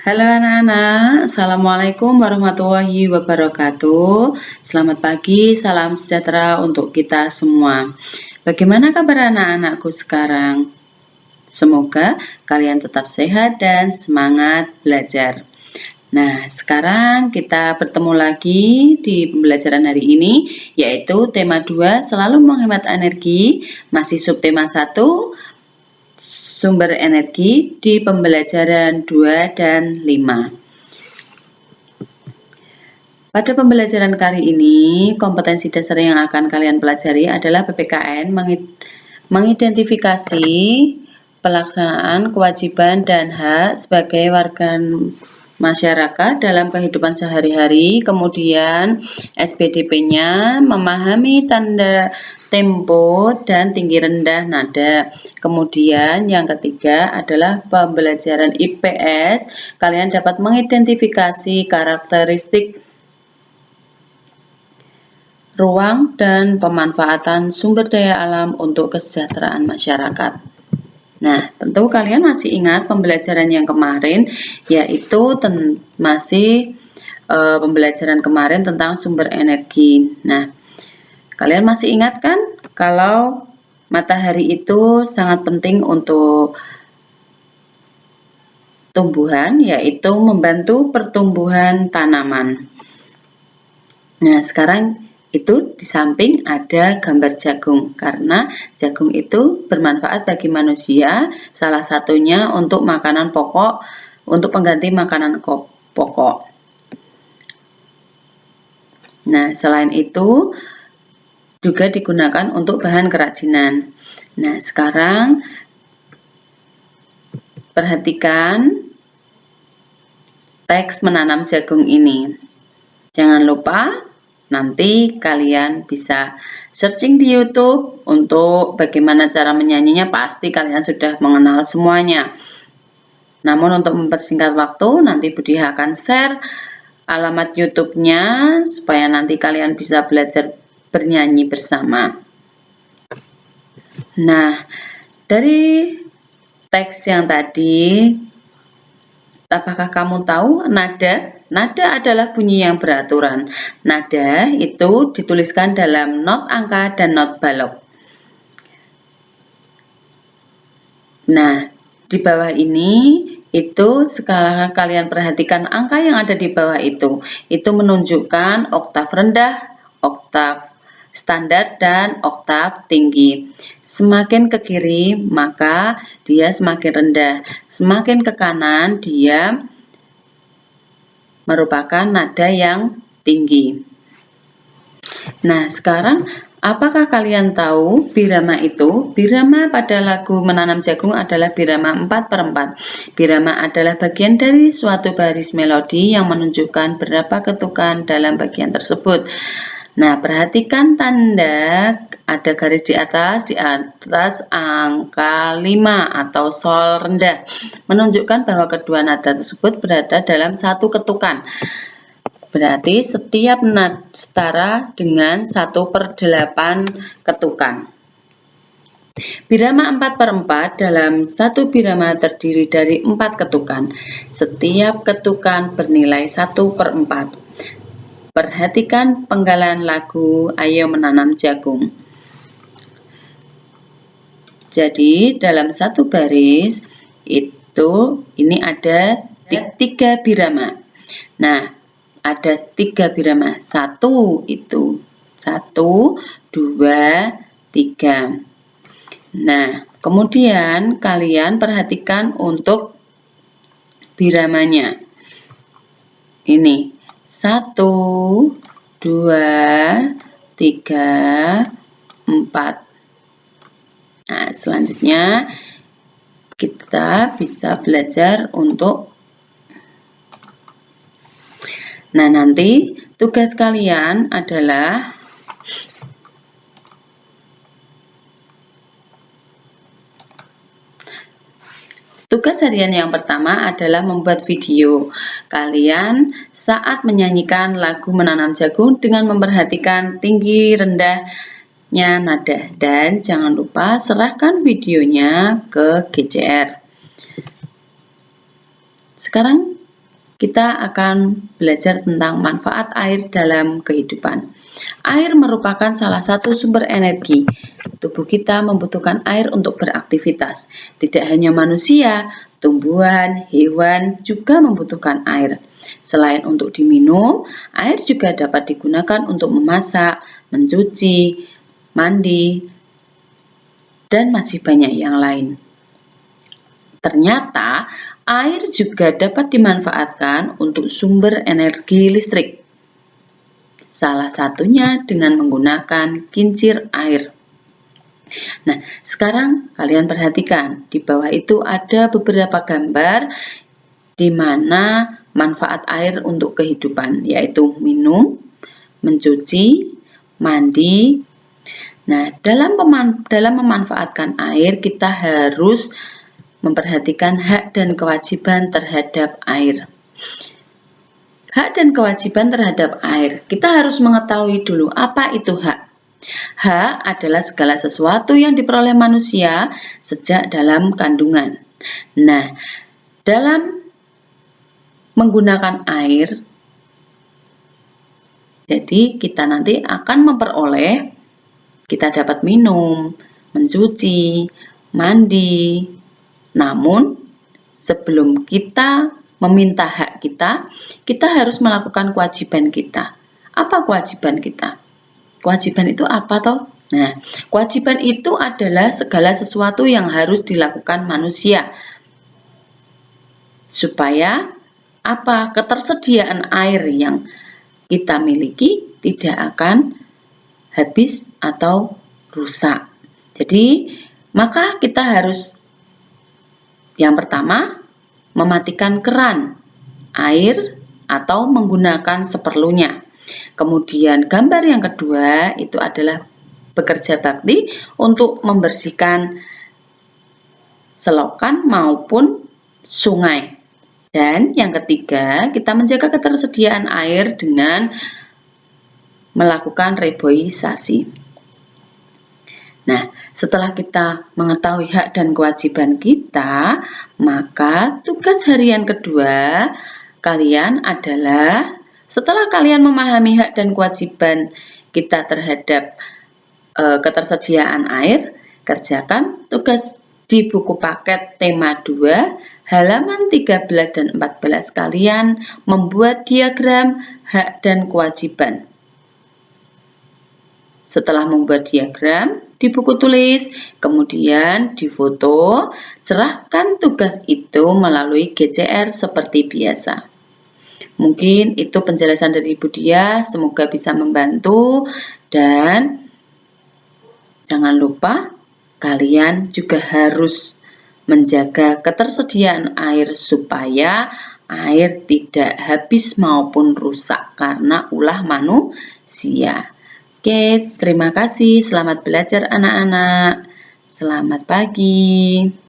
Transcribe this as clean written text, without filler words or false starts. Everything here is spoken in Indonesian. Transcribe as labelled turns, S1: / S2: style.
S1: Halo anak-anak, Assalamualaikum warahmatullahi wabarakatuh. Selamat pagi, salam sejahtera untuk kita semua. Bagaimana kabar anak-anakku sekarang? Semoga kalian tetap sehat dan semangat belajar. Nah, sekarang kita bertemu lagi di pembelajaran hari ini, yaitu tema 2, selalu menghemat energi, masih subtema 1, sumber energi di pembelajaran 2 dan 5. Pada pembelajaran kali ini, kompetensi dasar yang akan kalian pelajari adalah PPKN, mengidentifikasi pelaksanaan kewajiban dan hak sebagai warga masyarakat dalam kehidupan sehari-hari, kemudian SPDP-nya memahami tanda tempo dan tinggi rendah nada. Kemudian yang ketiga adalah pembelajaran IPS, kalian dapat mengidentifikasi karakteristik ruang dan pemanfaatan sumber daya alam untuk kesejahteraan masyarakat. Nah, tentu kalian masih ingat pembelajaran yang kemarin, yaitu pembelajaran kemarin tentang sumber energi. Nah, kalian masih ingat kan kalau matahari itu sangat penting untuk tumbuhan, yaitu membantu pertumbuhan tanaman. Nah, sekarang itu di samping ada gambar jagung, karena jagung itu bermanfaat bagi manusia, salah satunya untuk makanan pokok, untuk pengganti makanan pokok. Nah, selain itu juga digunakan untuk bahan kerajinan. Nah, sekarang perhatikan teks menanam jagung ini. Jangan lupa nanti kalian bisa searching di YouTube untuk bagaimana cara menyanyinya, pasti kalian sudah mengenal semuanya. Namun untuk mempersingkat waktu, nanti Budi akan share alamat YouTube-nya supaya nanti kalian bisa belajar bernyanyi bersama. Nah, dari teks yang tadi, apakah kamu tahu nada? Nada adalah bunyi yang beraturan. Nada itu dituliskan dalam not angka dan not balok. Nah, di bawah ini itu sekarang kalian perhatikan angka yang ada di bawah itu. Itu menunjukkan oktav rendah, oktav standar, dan oktav tinggi. Semakin ke kiri maka dia semakin rendah. Semakin ke kanan dia merupakan nada yang tinggi. Nah, sekarang apakah kalian tahu birama itu? Birama pada lagu Menanam Jagung adalah birama 4/4. Birama adalah bagian dari suatu baris melodi yang menunjukkan berapa ketukan dalam bagian tersebut. Nah, perhatikan tanda ada garis di atas angka 5 atau sol rendah, menunjukkan bahwa kedua nada tersebut berada dalam satu ketukan. Berarti setiap nada setara dengan 1/8 ketukan. Birama 4/4 dalam satu birama terdiri dari 4 ketukan. Setiap ketukan bernilai 1/4. Perhatikan penggalan lagu Ayo Menanam Jagung. Jadi dalam satu baris itu ini ada 3 birama. Nah, ada 3 birama. 1 itu 1, 2, 3. Nah, kemudian kalian perhatikan untuk biramanya. Ini 1, 2, 3, 4. Nah, selanjutnya kita bisa belajar untuk nanti tugas kalian adalah tugas harian yang pertama adalah membuat video kalian saat menyanyikan lagu Menanam Jagung dengan memperhatikan tinggi rendahnya nada, dan jangan lupa serahkan videonya ke GCR. Sekarang kita akan belajar tentang manfaat air dalam kehidupan. Air merupakan salah satu sumber energi. Tubuh kita membutuhkan air untuk beraktivitas. Tidak hanya manusia, tumbuhan, hewan juga membutuhkan air. Selain untuk diminum, air juga dapat digunakan untuk memasak, mencuci, mandi, dan masih banyak yang lain. Ternyata, air juga dapat dimanfaatkan untuk sumber energi listrik. Salah satunya dengan menggunakan kincir air. Nah, sekarang kalian perhatikan, di bawah itu ada beberapa gambar di mana manfaat air untuk kehidupan, yaitu minum, mencuci, mandi. Nah, dalam memanfaatkan air, kita harus memperhatikan hak dan kewajiban terhadap air. Hak dan kewajiban terhadap air. Kita harus mengetahui dulu apa itu hak. Hak adalah segala sesuatu yang diperoleh manusia sejak dalam kandungan. Nah, dalam menggunakan air, jadi kita nanti akan memperoleh, kita dapat minum, mencuci, mandi. Namun, sebelum kita meminta hak kita harus melakukan kewajiban kita. Apa kewajiban kita? Kewajiban itu apa toh? Nah, kewajiban itu adalah segala sesuatu yang harus dilakukan manusia. Supaya apa? Ketersediaan air yang kita miliki tidak akan habis atau rusak. Jadi, maka kita harus yang pertama mematikan keran air atau menggunakan seperlunya. Kemudian gambar yang kedua itu adalah bekerja bakti untuk membersihkan selokan maupun sungai. Dan yang ketiga, kita menjaga ketersediaan air dengan melakukan reboisasi. Nah, setelah kita mengetahui hak dan kewajiban kita, maka tugas harian kedua kalian adalah setelah kalian memahami hak dan kewajiban kita terhadap ketersediaan air, kerjakan tugas di buku paket tema 2, halaman 13 dan 14 kalian membuat diagram hak dan kewajiban. Setelah membuat diagram di buku tulis, kemudian difoto, serahkan tugas itu melalui GCR seperti biasa. Mungkin itu penjelasan dari Ibu Dia, semoga bisa membantu, dan jangan lupa kalian juga harus menjaga ketersediaan air supaya air tidak habis maupun rusak karena ulah manusia. Oke, terima kasih. Selamat belajar anak-anak. Selamat pagi.